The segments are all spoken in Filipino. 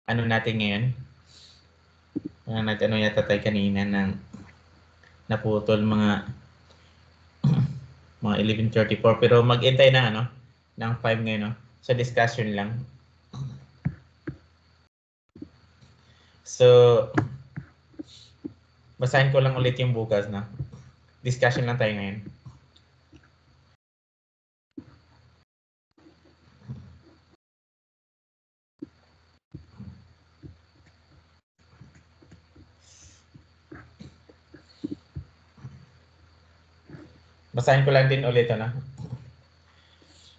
ano natin ngayon. Nag-ano yata tayo kanina ng naputol mga 11:34 pero mag-intay ng ano ng 5 ngayon, no? So discussion lang. So basahin ko lang ulit yung bukas, no? Discussion lang tayo ngayon. Basahin ko lang din ulit, ano?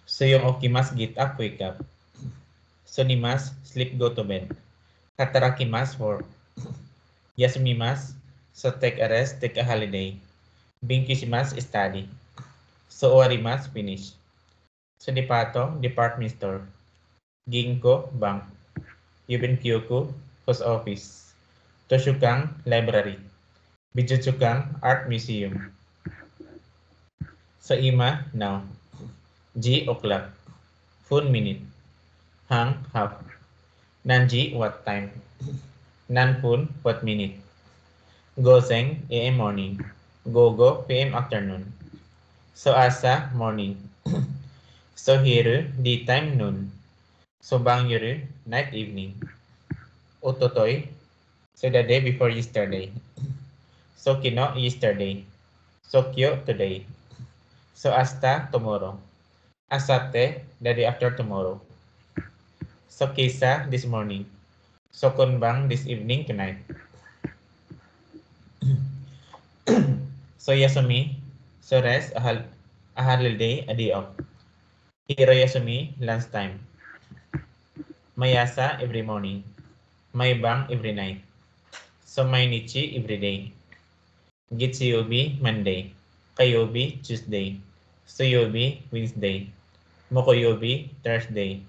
So yung okimas, get up, wake up. Sonimas, sleep, go to bed. Hatarakimas, work. Yasumimas, so take a rest, take a holiday. Binkishimas, study. So owarimas, finish. So dipato, department store. Ginko, bank. Yubenkyoku, post office. Toshukang, library. Bijutsukang, art museum. So ima, now. G, o'clock. Fun, minute. Hang, half. Nanji, what time? Nanpun, what minute? Goseng, AM morning. Gogo, PM afternoon. So asa, morning. So hiru, daytime, noon. So bangyuru, night, evening. Ototoy, so the day before yesterday. So kino, yesterday. So kyo, today. So asta, tomorrow. Asate, the day after tomorrow. So kesa, this morning. So kunbang, this evening, tonight. So yasumi, so rest, a holiday, a day off. Hiro yasumi, lunchtime. Mayasa, every morning. Maybang, every night. So mainichi, every day. Gitsuyobi, Monday. Kayobi, Tuesday. Suyobi, Wednesday. Mokoyobi, Thursday.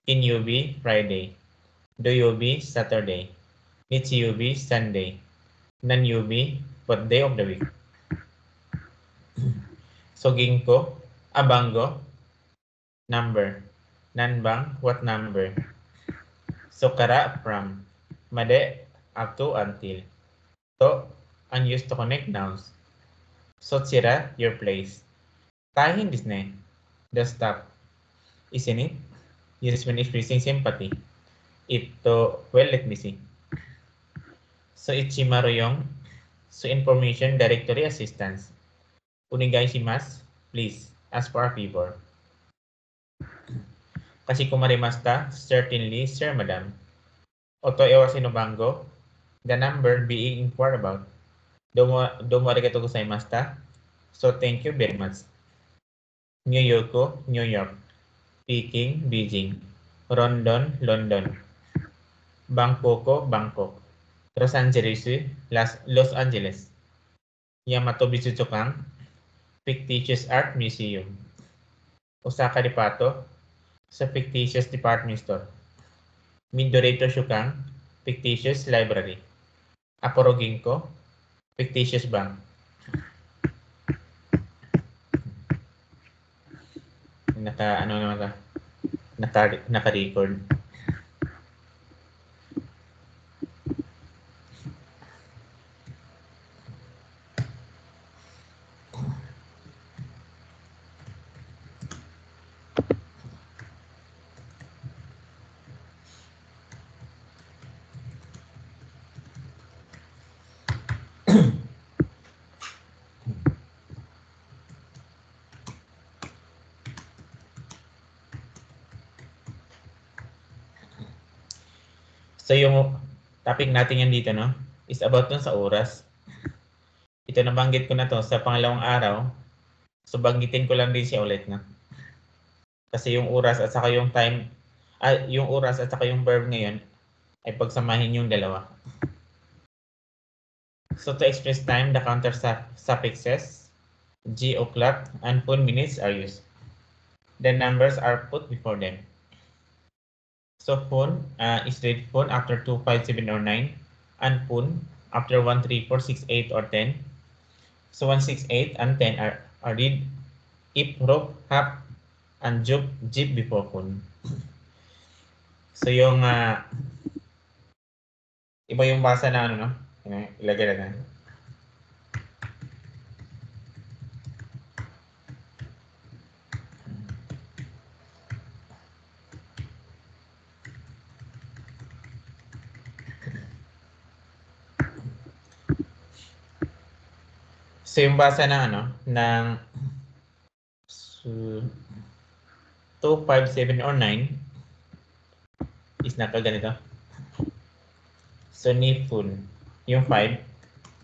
Kinyobi, Friday. Doyobi, Saturday. Nichiyobi, Sunday. Nanyobi, what day of the week? So ginko, abango, number. Nanbang, what number? So kara, from. Made, up to, until. To, unused to connect nouns. Sotsira, your place. Tahin disne, the stop. Isn't it? Used when expressing sympathy. Ito, well, let me see. So ichimaru so information directory assistance. Onigaishimasu, please, ask for a favor. Kasi kumarimasta, certainly, sir, madam. Oto ewa sinobango, the number being inquired about. Domo arigatou gozaimashita. So thank you very much. New York, New York. Peking, Beijing. London, London. Bangkok, Bangkok. Los Angeles, Los Angeles. Yamato Bizutsukang, fictitious art museum. Osaka Depato, sa fictitious department store. Midori Toshukang, fictitious library. Aporo Ginko, fictitious bank. Ano naman ka? Naka-record. So yung topic natin yan dito, no, is about dun sa oras. Ito nabanggit ko na to sa pangalawang araw. So banggitin ko lang din siya ulit, no. Kasi yung oras at saka yung time, yung oras at saka yung verb ngayon ay pagsamahin yung dalawa. So to express time, the counter suffixes G, o'clock, and pun minutes are used. The numbers are put before them. So phone is read phone after 2, 5, 7, or 9, and pun after 1, 3, 4, 6, 8, or 10. So 1, 6, 8, and 10 are read if, rope, hap, and jib before phone. So yung Iba yung basa na ano, no? Ilagay natin. So yung basa ng ano, ng 2, 5, 7, or 9 is nakaganito. So Nifun, yung 5,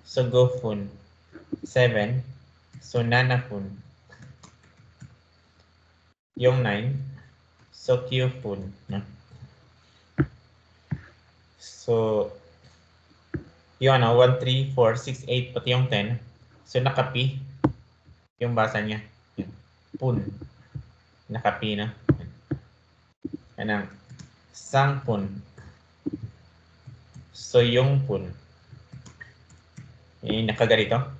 so Gofun, 7, so Nanafun, yung 9, so Kyufun, no? So yung ano, 1, 3, 4, 6, 8, pati yung 10, so nakapi yung basa niya. Pun, nakapi na. Anong Sangpun, so yung pun, yung nakaganito.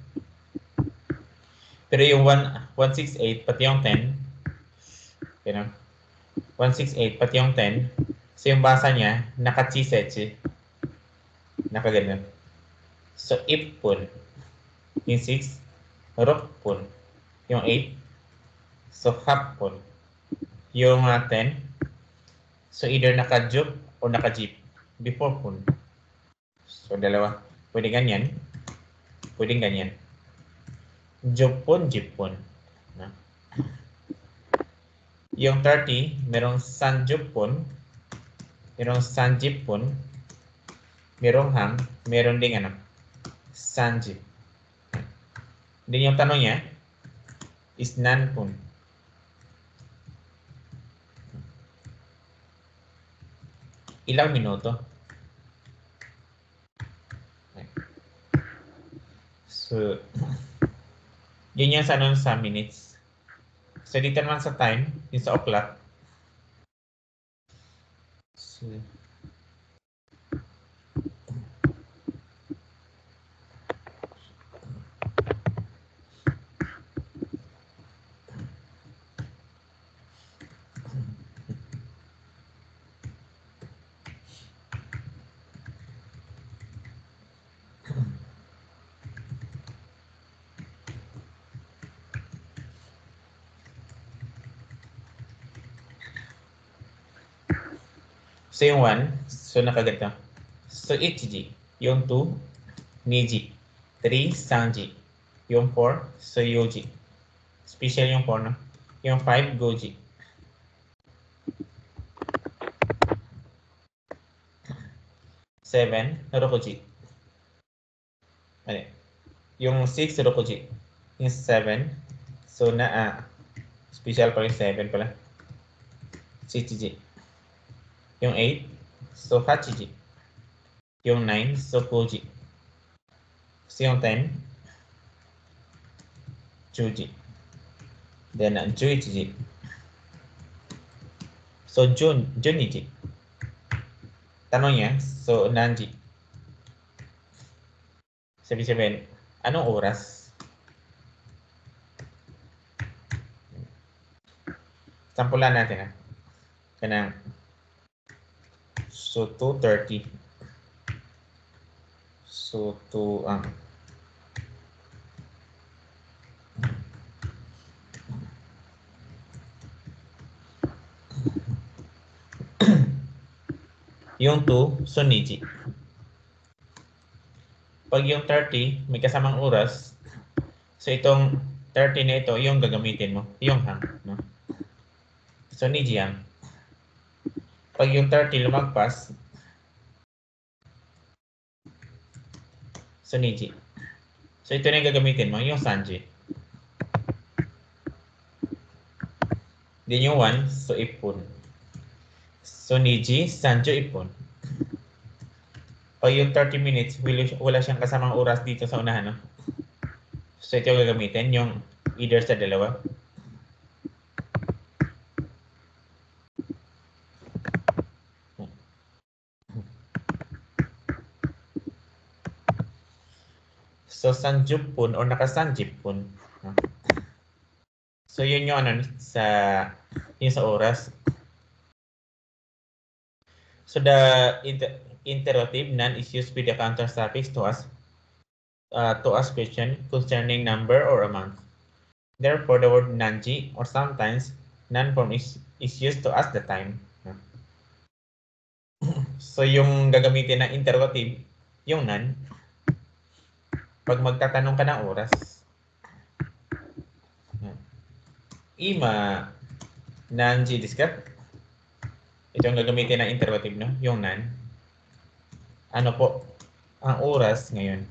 Pero yung 168 pati yung 10, you know, 168 pati yung 10, so yung basa niya nakachisetsi, nakaganito. So ipun, yung 6, rokpun, yung 8, so hapun, yung 10, so either naka-jup or naka-jeep before pun. So dalawa, pwede ganyan, pwedeng ganyan. Jupun, jipun. No? Yung 30, merong sanjupun, merong sanjipun, merong hang, meron ding ano, sanjip. Din yung tanong niya is nanpun. Ilang minuto? So, yun yung sa, ano, sa minutes. So, dito naman sa time, yung sa o'clock. So, so yung 1, so nakaganito. So, ichiji. Yung 2, niji. 3, sanji. Yung 4, so yoji. Special yung 4, no? Yung 5, goji. 7, rokuji. Ano? Yung 6, rokuji. Yung 7, so special pa yung 7 pala. Shichiji. Yung 8, so hachiji. Yung 9, so koji. So yung 10, chuji. Then juichiji. So juniji. Tanong niya, so nanji. Sabihin, anong oras? Sampulan natin, ha? Kanang, so 2:30. So yung 2, so niji. Pag yung 30, may kasamang oras, so itong 30 na ito, yung gagamitin mo, yung hang, no? So niji hang. Pag yung 30 lumagpas, so niji. So ito na yung gagamitin mo, yung sanji. Then yung 1, so ipun. So niji, sanjo, ipun. Pag yung 30 minutes, wala siyang kasamang oras dito sa unahan, no? So ito yung gagamitin, yung either sa dalawa. So sanjupun or nakasanjipun. No? So yun yung ano yung sa oras. So interrogative, none is used with the counter suffix to ask question concerning number or amount. Therefore, the word nanji or sometimes none form is used to ask the time. So, yung gagamitin na interrogative, yung none, pag magtatanong ka ng oras. Ima nanji desu ka? Ito yung gagamitin ng interrogative, no? Yung none. Ano po ang oras ngayon?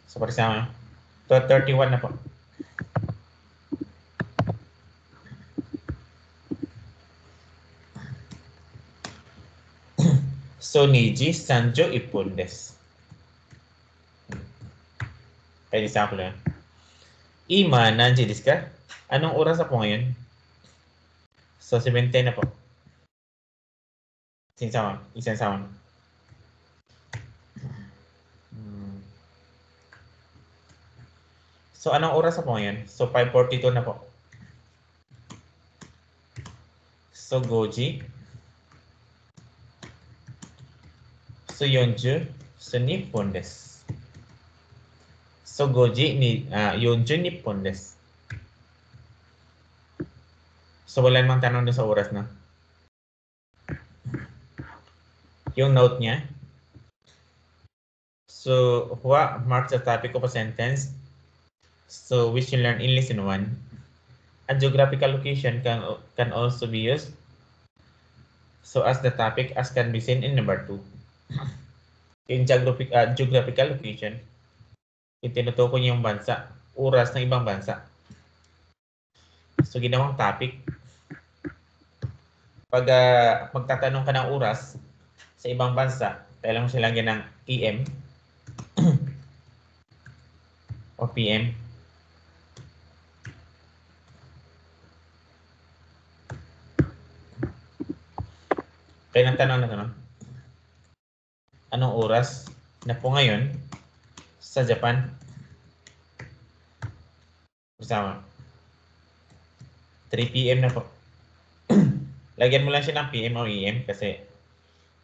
So, for example, 12:31 na po. So, niji sanjo ippon desu. Kaya example yan. Ima nanji desu ka? Anong oras na po ngayon? So, 7:10 na po. Isang-sama. So, anong oras na po ngayon? So, 5:42 na po. So, goji. So, 40. So, nippon desu. So, goji ni 40 nippon desu. So, wala namang tanong doon sa oras na. Yung note niya. So, what marks the topic of a sentence? So, which you learn in lesson 1. A geographical location can also be used. So, as the topic as can be seen in number 2. Yung geographical location, itinutukoy yung bansa, oras ng ibang bansa. So, ginawang topic. Pag magtatanong ka ng oras sa ibang bansa, kailangan mo silang ng PM o PM. Kaya ng tanong na tanong, anong oras na po ngayon sa Japan? Bersama 3 PM na po. Lagyan mo lang siya ng PM o EM kasi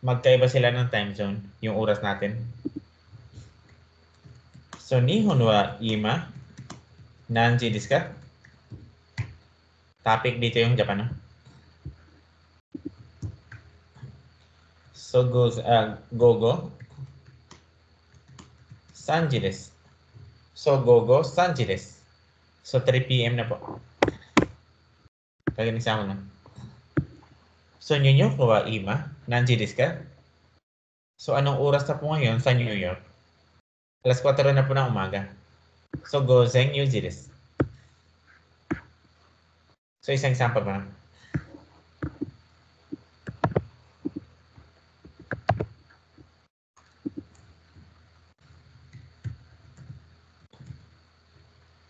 magkaiba sila ng time zone, yung oras natin. So, nihon wa ima nanji desu ka? Topic dito yung Japan, no? So, gogo sanji desu. So, gogo sanji desu. So, 3 PM na po. Kaganisa ko na. So, New York wa ima nanji desu ka? So, anong oras na po ngayon sa New York? Alas 4 na po ng umaga. So, gozen yuji desu. So, isang example pa.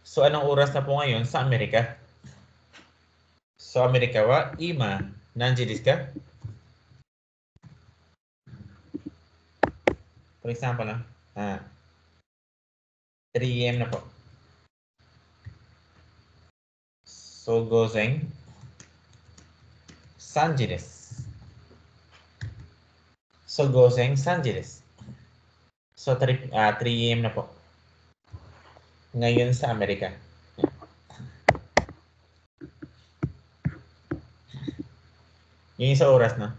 So, anong oras na po ngayon sa Amerika? So, Amerika wa ima nanji desu ka? For example, 3 AM na po. So, gozen sanji desu. So, gozen sanji desu. So, 3 AM na po. Ngayon sa Amerika. Yun sa oras, no?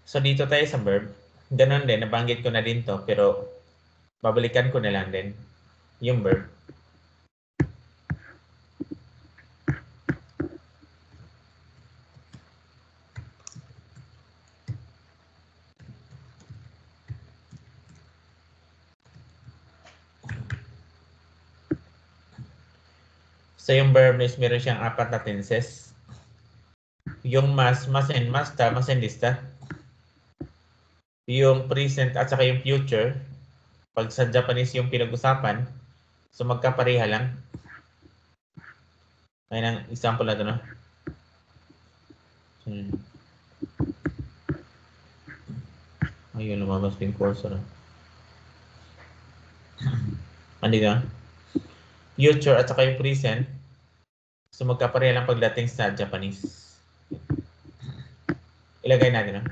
So, dito tayo sa verb. Ganon din, nabanggit ko na din to, pero babalikan ko na lang din yung verb. So, yung verb is meron siyang 4 na tenses. Yung mas and masta, mas and lista. Yung present at saka yung future, pag sa Japanese yung pinag-usapan, so magkapareha lang. May ng example na ito, no? Ayun, lumabas yung cursor. Andito, future at saka yung present, So magkapareha lang pagdating sa Japanese. Ilagay natin, no?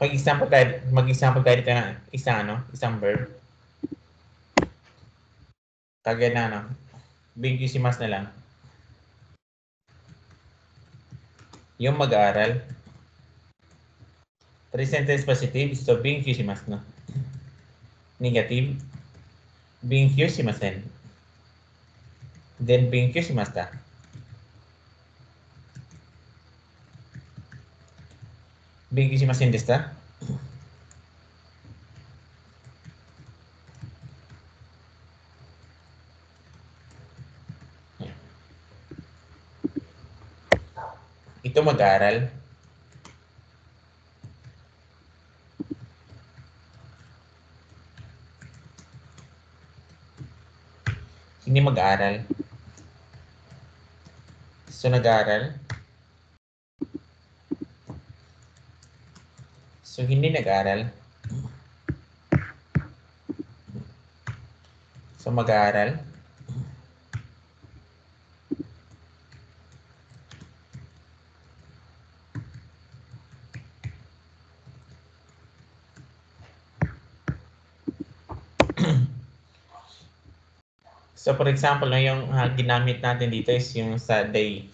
Mag-example tayo dito ng isang verb. Kagaya na, Bingkisimas na lang. Yung mag-aaral. Present tense positive, so bingkisimas, no? Negative, bingkyusimasen. Then bingkyusimasta. Bingkisimasen desta. Ito mag-aaral. Hindi mag-aaral. So nag-aaral. So hindi nag-aaral. So mag-aaral. So for example, no, yung ginamit natin dito is yung sa day.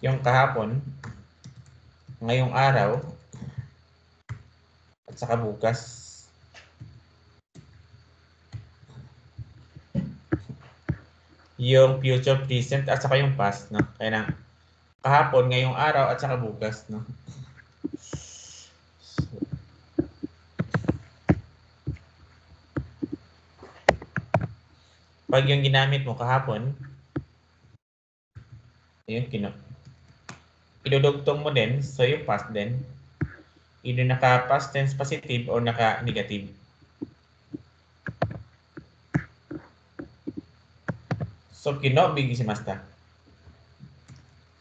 Yung kahapon, ngayong araw, at saka bukas. Yung future, present, at saka yung past, no? Kaya na, kahapon, ngayong araw, at saka bukas, no? Pag yung ginamit mo kahapon, yun, idudugtong mo din, so yung past din, either naka-past tense positive or naka-negative. So, bingkisimasta.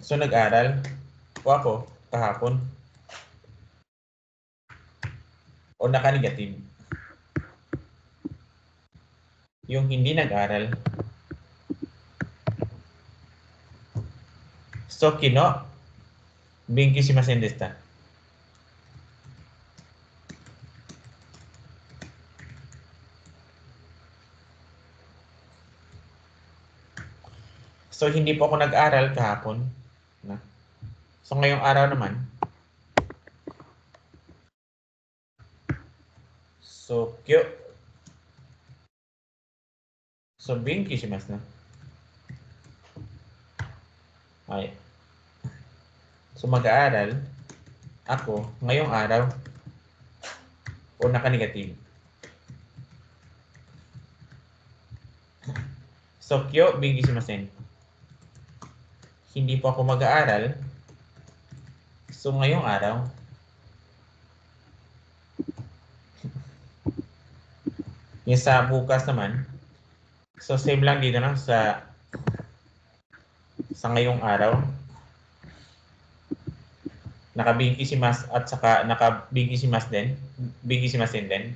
So, nag-aral o ako kahapon o naka-negative. Yung hindi nag-aral. So, bingkisimasen desta. So, hindi po ako nag-aral kahapon. So, ngayong araw naman. So, So, bingkisimasu na. Okay. So, mag-aaral ako ngayong araw o naka-negative. So, bingkisimasen. Hindi po ako mag-aaral. So, ngayong araw. Yung sa bukas naman. So, same lang dito lang sa ngayong araw. Naka-bingkisimas at saka naka-bingkisimas din. Bingkisimasen din.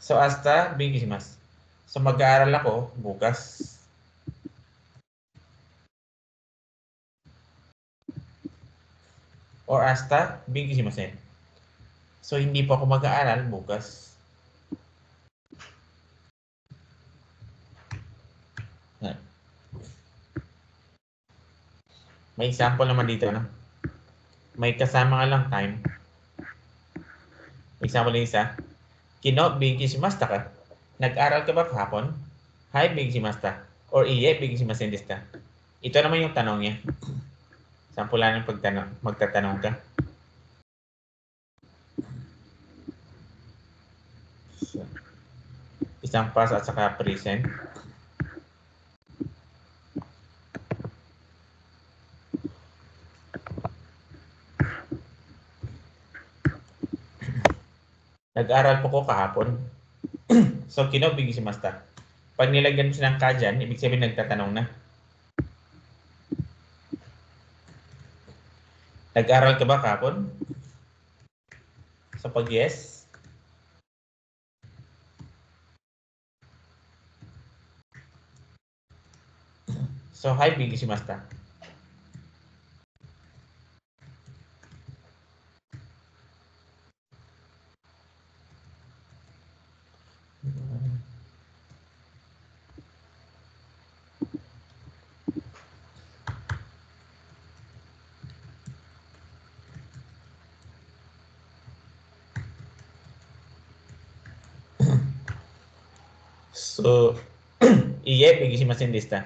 So, hasta bingkisimas. So, mag-aaral ako bukas. Or hasta bingkisimasen. So, hindi po ako mag-aaral bukas. May example naman dito, no? May kasama nga lang time. Example yung isa. Kino, bigishimashita ka? Nag-aral ka ba kahapon? Hi, bigishimashita. Or iye, bigishimashita. Ito naman yung tanong niya. Sampulan ng magtatanong ka. So, isang past at saka present. Nag-aral po ko kahapon. So, kino, bigishimashita. Pag nilagyan mo siya ng ka dyan, ibig sabihin nagtatanong na. Nag-aral ka ba kahapon? So, pag yes, so, hi, bigishimashita. So, iye, bigishimashita.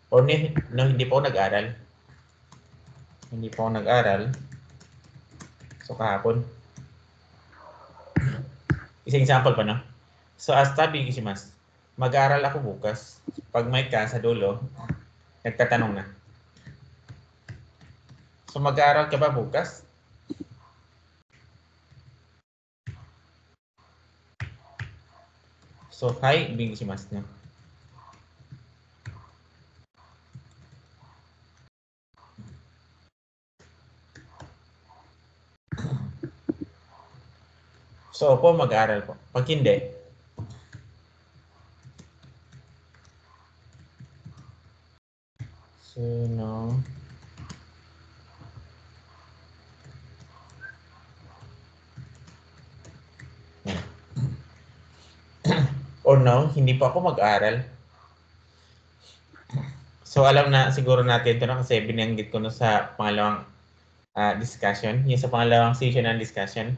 Or no, hindi po ako nag-aral. Hindi po ako nag-aral. So, kahapon. Isang example pa, no? So, asta bigishimashita. Mag-aaral ako bukas. Pag may ka sa dulo, nagtatanong na. So, mag-aaral ka ba bukas? So, hi, bigishimashita. So, opo, mag-aaral po. Pag hindi, so, no. Or no, hindi pa ako mag-aaral. So, alam na siguro natin ito, no? Kasi binanggit ko no sa pangalawang discussion. Yung sa pangalawang session ng discussion.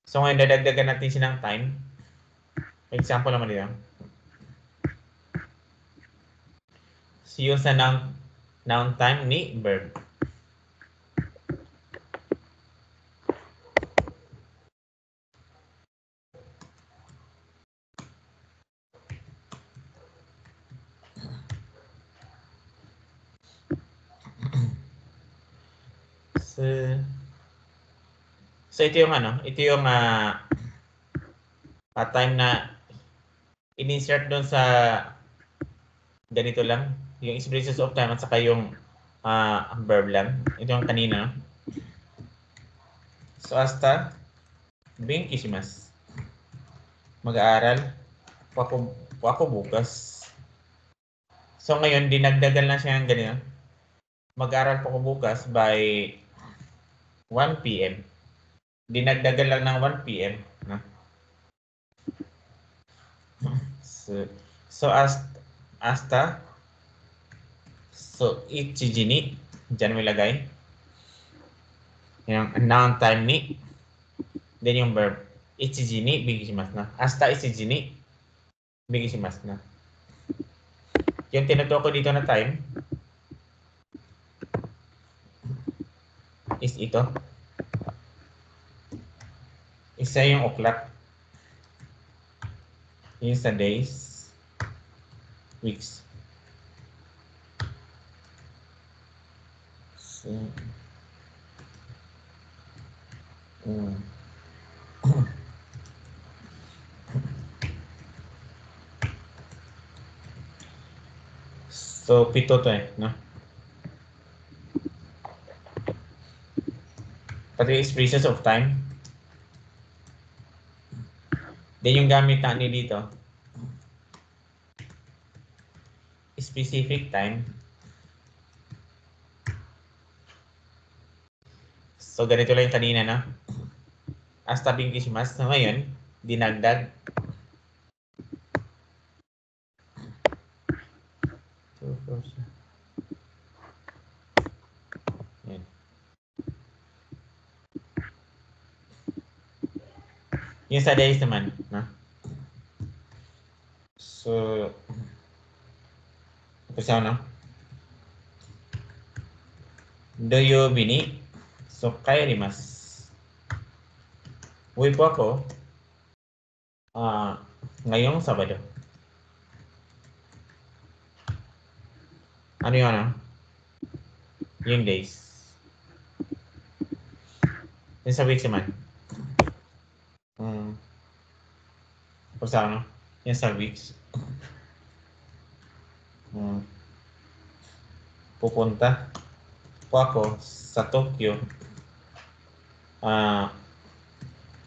So, ngayon, dadagdagan natin siya ng time. Example naman dito. So, yung sa noun time ni verb. So ito yung ito yung time na in-insert doon sa ganito lang, yung expressions of time at saka yung verb lang. Ito yung kanina. So hasta benkishimasu. Mag-aaral po ako bukas. So ngayon dinagdagan lang siya ng ganito. Mag-aaral po ako bukas by 1 PM. Dinagdagan lang ng 1 PM, no? So hasta so ichiji ni diyan mo ilagay yung noun time ni, then yung verb ichiji ni bigishimasu na. Hasta ichiji ni bigishimasu na. Yung tinutukoy dito na time is ito. Isa yung o'clock. Yung sa days, weeks. So, so pito to no? Pati expressions of time. Then yung gamit natin dito, specific time. So ganito lang yung kanina, no? Hasta benkishimasu. So ngayon, dinagdag. Yung sa days naman, no? So, umpisa no? Doyobi ni so kairimasu. Uwi po ako ngayong Sabado. Ano yun, ano? Yung days. Yung sa weeks naman. Umpisa no? Yung sa weeks. Pupunta po ako sa Tokyo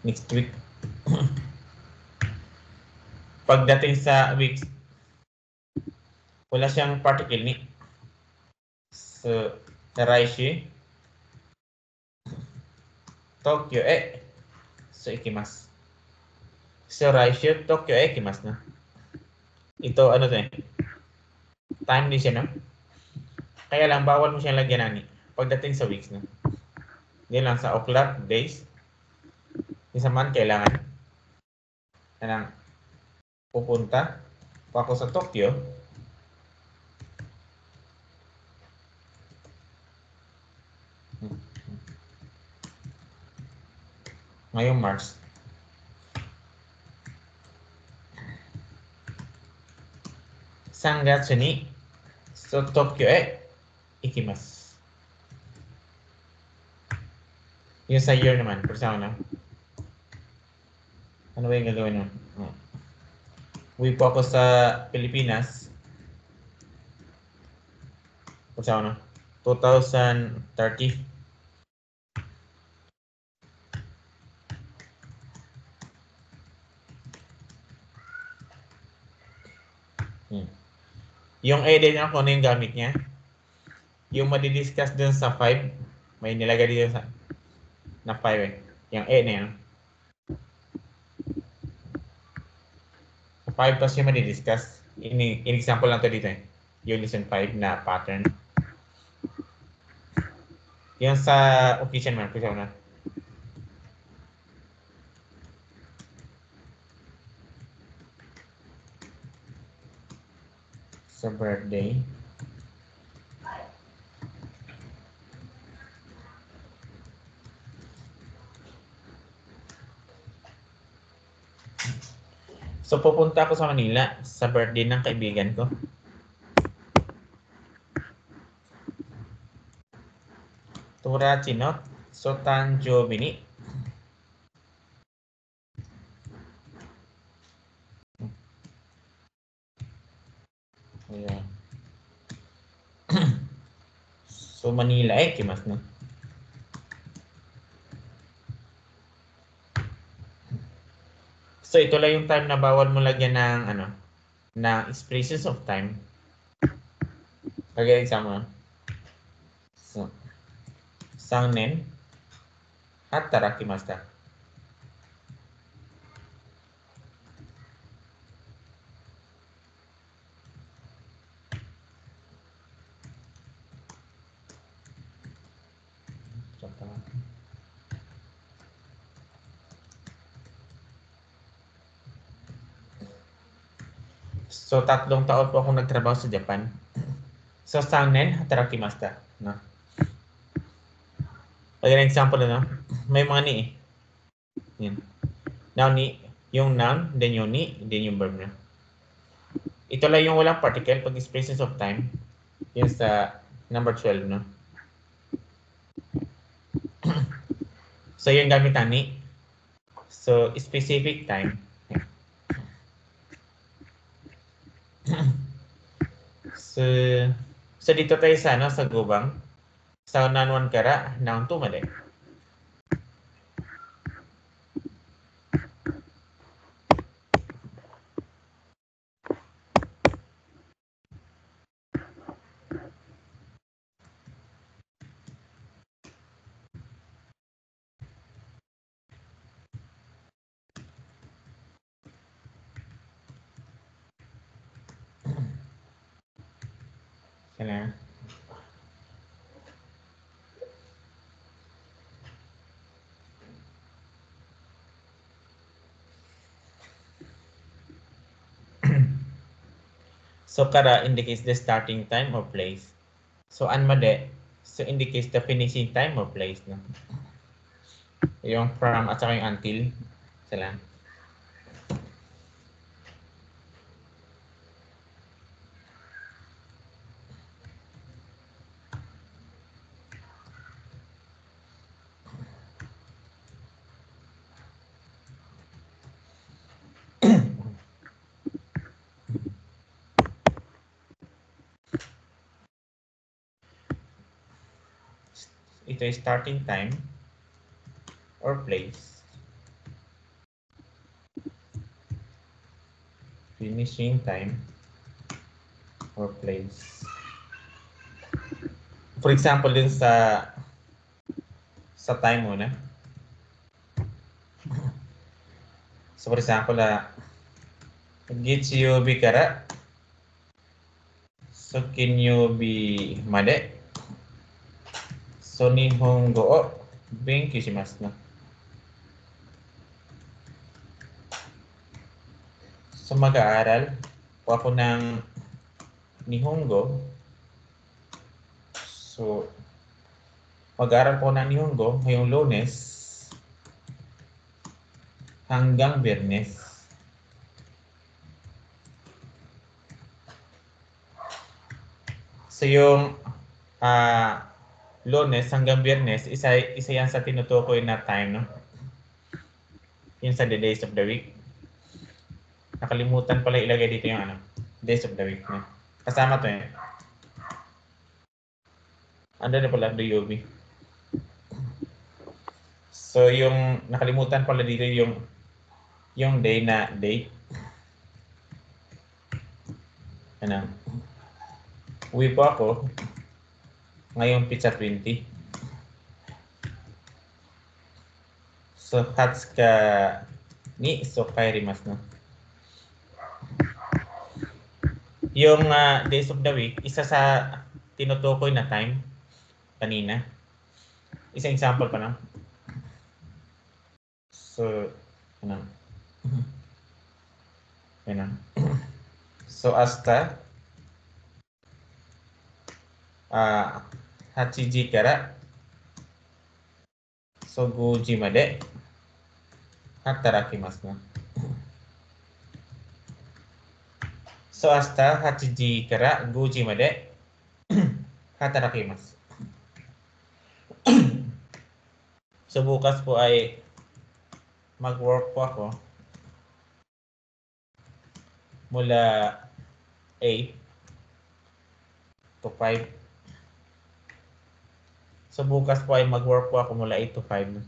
next week. Pagdating sa weeks, wala siyang particle ni. So, Taraishi, Tokyo so ikimasu. So, Raishu, Tokyo ikimasu na. Ito, ano to eh? Time din siya, no? Kaya lang, bawal mo siyang lagyan ani. Pagdating sa weeks, no? Yan lang, sa o'clock, days. Isa man, kailangan. Yan pupunta pa ako sa Tokyo. Ngayong March. Sangatsu ni so Tokyo ikimasu. Yung sa year naman, kung saan na. Ano ba yung gagawin mo? Uwi po ako sa Pilipinas. Kung saan na? 2030. Yung edit na kung ano yung gamit niya. Yung madidiscuss dun sa 5, may nilagay dito sa na 5 eh. Yung E na yan. Sa 5 tapos yung madidiscuss. In-example lang to dito eh. Yung lesson 5 na pattern. Yung sa occasion man, kung na. Sa birthday. So, pupunta ako sa Manila sa birthday ng kaibigan ko. Turachi no Sotanjobi ni. Ayan. So, Manila ikimasu no. So, ito lang yung time na bawal mo lagyan ng ng expressions of time. Kagaya example. So, Sangnen hatarakimashita. So, 3 taon po akong nagtrabaho sa Japan. So, Sangnen hatarakimashita. No? Kagaya example no? May mga ni eh. Yan. Now, ni, yung noun, then yung ni, then yung verb na. Ito lang yung walang particle pag expressions of time. Yung sa number 12, no? So, yung gamit ni. So, specific time. So dito tayo sa sa gubang. Sa nanwan kara, noun to mali. Kailangan. So kara indicates the starting time or place. So an made, so indicates the finishing time or place. No? Yung from at saka yung until. Sila. Ito is starting time or place. Finishing time or place. For example, din sa time muna. So for example, Gitsuyobi kara so Kinyobi made so Nihongo o benkyou shimasu na. So mag-aaral po ako ng Nihongo. So mag-aaral po ng Nihongo ngayong Lunes hanggang Biyernes. So yung Lunes hanggang Biyernes, isa yan sa tinutukoy na time, no? Yung sa the days of the week. Nakalimutan pala ilagay dito yung days of the week, no? Kasama to eh. Ando na pala, the UV. So yung nakalimutan pala dito yung day na date. Ano? Uwi po ako ngayong pizza 20. So Hatsuka ni Sokairimasu, no? Yung days of the week, isa sa tinutukoy na time kanina. Isang example pa na. So, So, asta 8時からso 5時まで働きますな。So, asta 8時から5時まで働きます。So, bukas po ay mag-work po ako mula 8 to 5. So, bukas po ay mag-work po ako mula 8 to 5.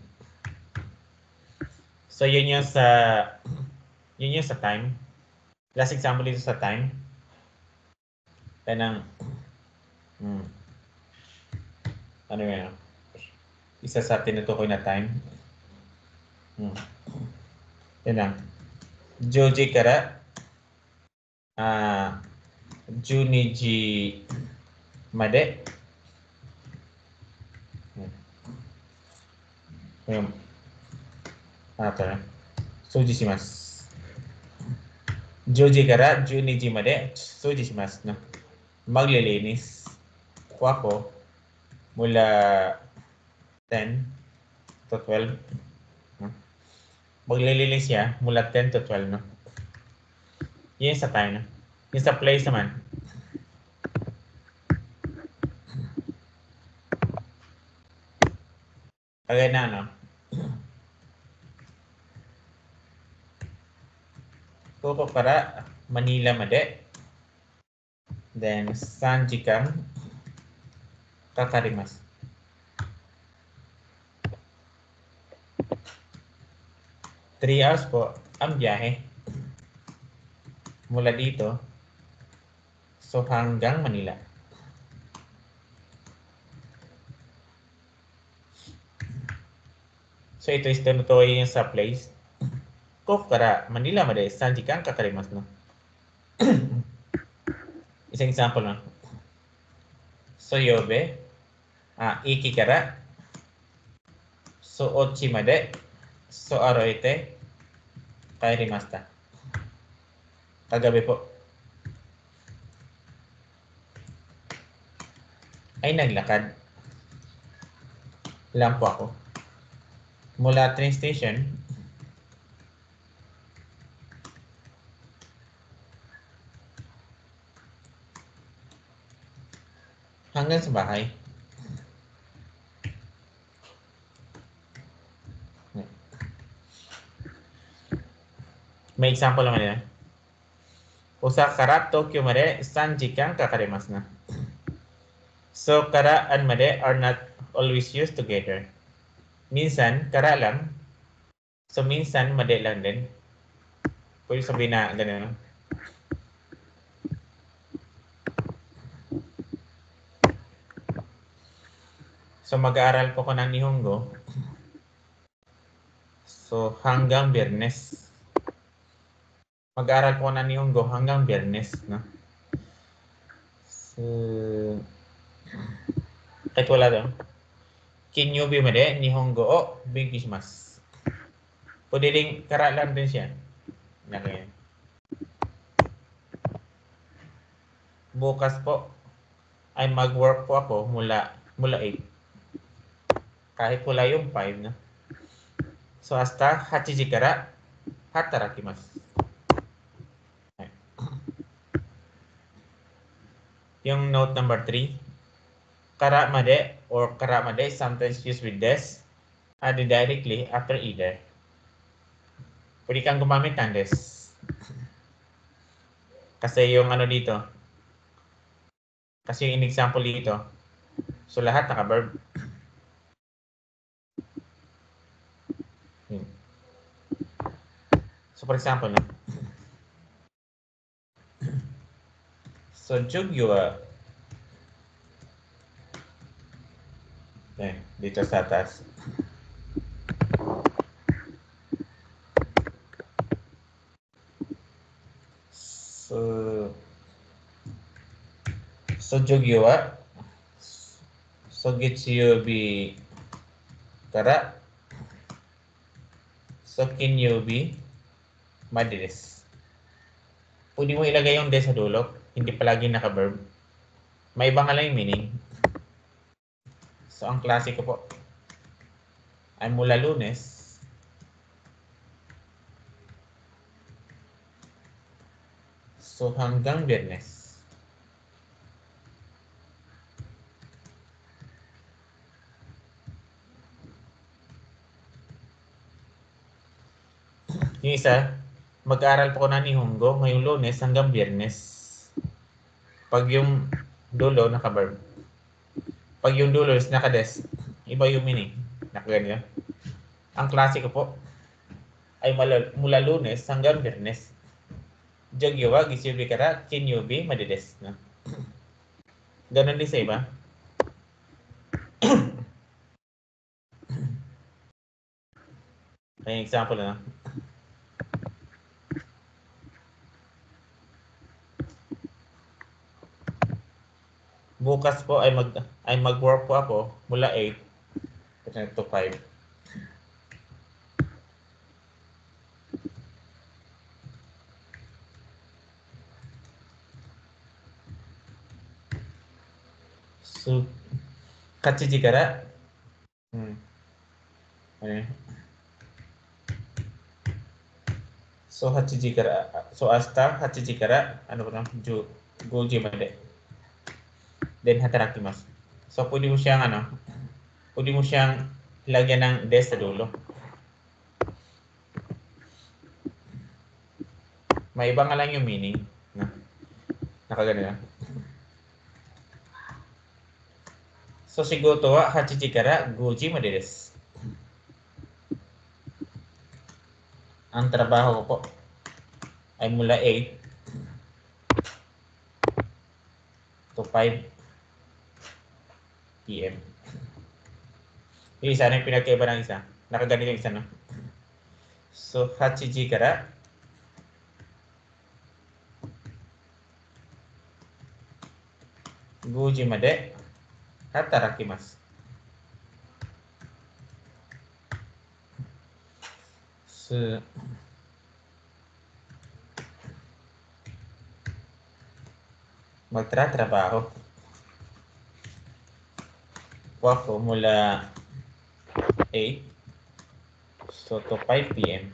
So, yun yung sa time. Last example dito sa time. Kanang ano yan? Isa sa tinutukoy na time. Yan lang. Joji kara 12時まで掃除します。10時から12時まで掃除します。No? Maglilinis po ako mula 10 to 12. No? Maglilinis siya mula 10 to 12. No? Yun sa time. No? Yung sa place naman. Kagaya na, no? Koko kara Manila made. Then 3 時間かかります。3 hours po ang biyahe mula dito so hanggang Manila. So ito is tinutukoy yung sa place. Koko kara Manila made 3 時間かかりますの。Isang example na. So yobe, iki kara, so 8時まで、so aroite, kairimashita. Kagabi po. ay naglakad lang po ako. Mula train station hanggang sa bahay. May example naman yan. Usa kara Tokyo made 3 jikan kakarimasu na. So, kara and made are not always used together. Minsan, kara lang. So, minsan, made lang din. Pwede sabihin na ganun. So, mag-aaral po ko ng Nihongo. So, hanggang Biyernes. Mag-aaral po ko ng Nihongo hanggang Biyernes. No? So, kahit wala doon. Kinyobi made Nihongo o bigishimasu. Pwede rin kara lang din siya. Ganyan. Bukas po ay mag-work po ako mula 8. Kahit wala yung 5 na. So, hasta 8 ji kara hatarakimasu. Yung note number 3, kara made or kara made sometimes used with des added directly after either. Pwede kang gumamit ng des. Kasi yung ano dito, kasi yung example dito, so lahat naka-verb. So for example, no? So Jugyo wa dito sa atas. So Jugyo wa so Getsuyobi kara so Kinyobi made desu. Pwede mo ilagay yung des sa dulo, hindi palagi naka-verb. May iba nga lang yung meaning. So, ang klase ko po ay mula Lunes so hanggang Biyernes. Yung isa, mag-aaral po ko na Nihongo ngayong Lunes hanggang Biyernes. Pag yung dulo, naka-verb. Pag yung dulo is naka-des, iba yung meaning. Nakaganyan. Ang klase ko po ay mula Lunes hanggang Biyernes. Jogyo wa Getsuyobi kara Kinyobi made desu. No? Ganon din sa iba. Ay example na. Bukas po ay mag-work po ako mula 8 to 5. So 8時からSo 8時から、so 明日8時からano ba 5時まで then hatarakimasu. So pwede mo siyang lagyan ng des sa dulo. May iba nga lang yung meaning. No? Nakagano na. So shigoto wa 8時から5時までです。Ang trabaho ko po ay mula 8 to 5 p.m. Yung isa na yung pinagkaiba ng isa. Nakaganito yung isa, no? So, 8時から5時まで働きます。Magtratrabaho. po ako mula 8 so to 5 p.m.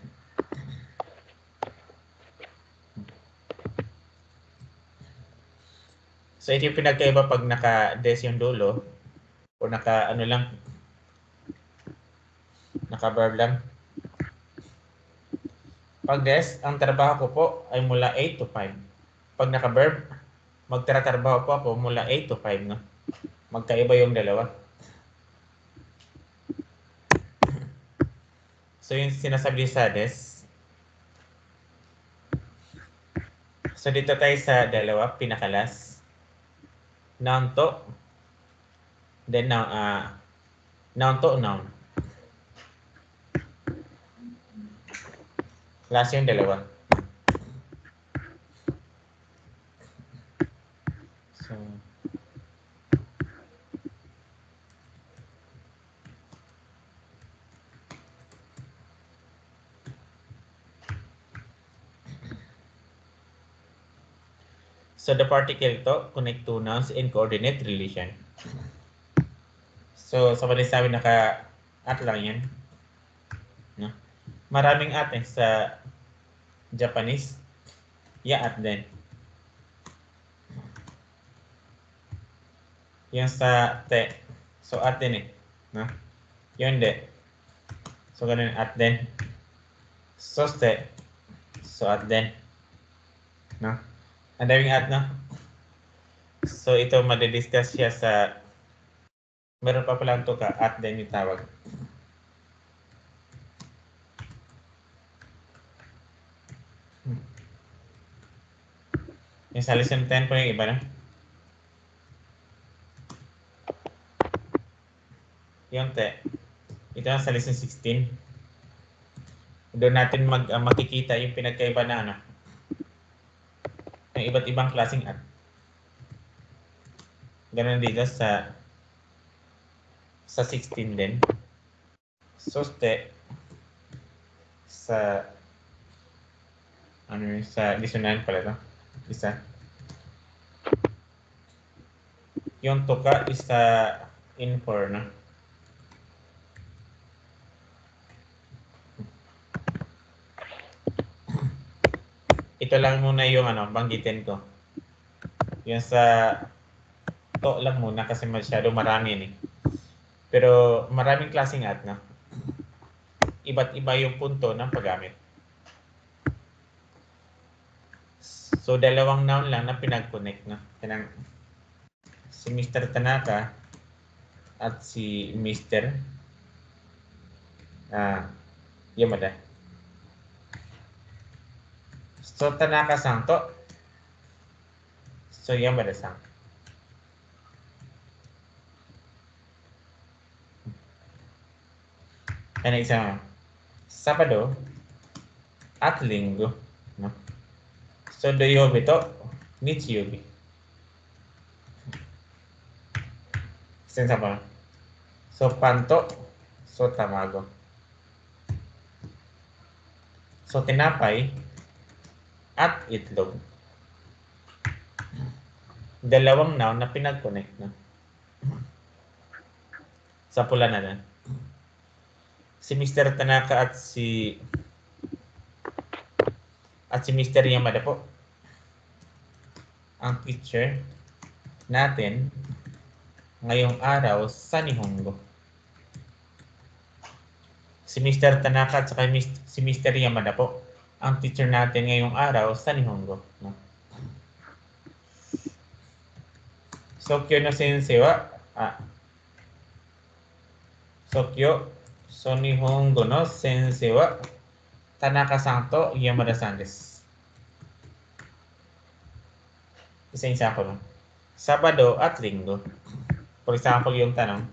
So ito yung pinagkaiba pag naka-des yung dulo o naka ano lang, naka-verb lang. Pag des, ang trabaho ko po ay mula 8 to 5. Pag naka-verb, magtatrabaho po ako mula 8 to 5. No? Magkaiba yung dalawa. So yung sinasabi sa des. So dito tayo sa dalawa, pinakalas. Noun to. Then noun to noun. Last yung dalawa. So the particle to, connect to nouns in coordinate relation. So sa sabi naka-at lang yan. No? Maraming at sa Japanese. Ya-at din. Yung sa te. So at din eh. No? Yun din. So ganun at din. So te. So at din. No? Ang daming at, no? So ito madidiscuss siya sa meron pa pala ito ka at din yung tawag. Yung sa lesson 10 po yung iba na. Yung te. Ito na sa lesson 16. Doon natin makikita yung pinagkaiba na ano. Yung iba't ibang klaseng at. Ganun dito sa 16 din. Soste sa sa lesson 9 pala ito. Isa. Yung tuka is sa infor, no? Ito lang muna yung banggitin ko. Yung sa to lang muna kasi masyado marami yun eh. Pero maraming klaseng at, no? Iba't iba yung punto ng paggamit. So, dalawang noun lang na pinag-connect, no? Kanang si Mr. Tanaka at si Mr. Yamada. So, Tanaka-san to. So, Yamada-san. Ano isa? Sabado at Linggo, no? So, Doyobi to, Nichiyobi. Sensa pa. So, Panto, so Tamago. So, Tinapay at Itlog. Dalawang noun na pinag-connect, no? Sa pula na lang. Si Mr. Tanaka at si Mr. Yamada po. Ang teacher natin ngayong araw sa Nihongo. Si Mr. Tanaka at saka si Mr. Yamada po. Ang teacher natin ngayong araw sa Nihongo. No? Sokyo no sensei wa Sokyo so Nihongo no sensei wa Tanaka-san to Yamada-san desu. Isang example. Sabado at Linggo. For example, yung tanong,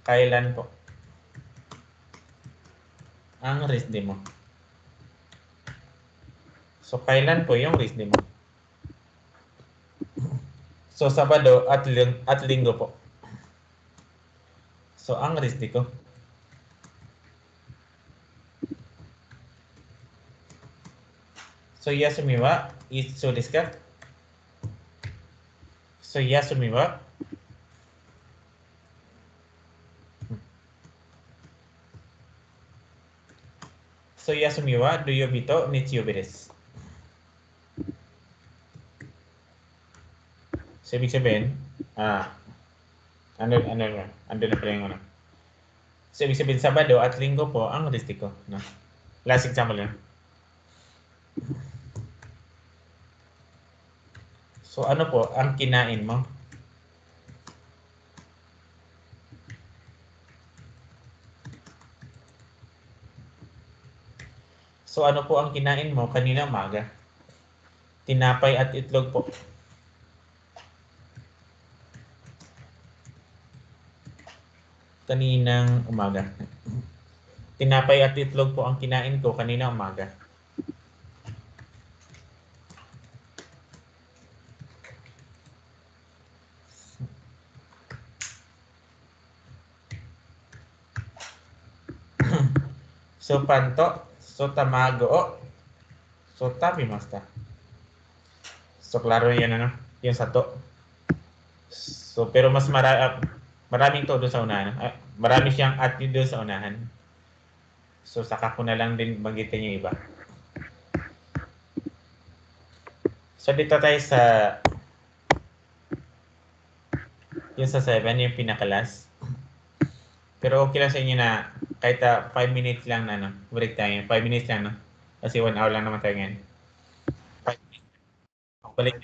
kailan po ang rest day mo? So, kailan po yung rest day mo? So, Sabado at Linggo po. So, ang rest day ko. So, Yasumi wa itsu desu ka? So, Yasumi wa So Yasumi wa Doyobi to Nichiyobi desu. So ibig sabihin, ano na pala yung ano. So ibig sabihin, Sabado at Linggo po ang resti ko. No? Last example yun. So ano po ang kinain mo? So ano po ang kinain mo kanina umaga? Tinapay at itlog po. Kaninang umaga. Tinapay at itlog po ang kinain ko kanina umaga. So panto, so tamago, so tabimasta. So klaro yan ano, yung sato. So pero mas maraming to doon sa unahan. Marami siyang at doon sa unahan. So saka ko na lang din banggitin yung iba. So dito tayo sa yung sa 7, yung pinaka-last. Pero okay lang sa inyo na kahit 5 minutes lang na, no? Break tayo. 5 minutes lang, no? Kasi 1 hour lang naman tayo ngayon. 5 minutes. Balik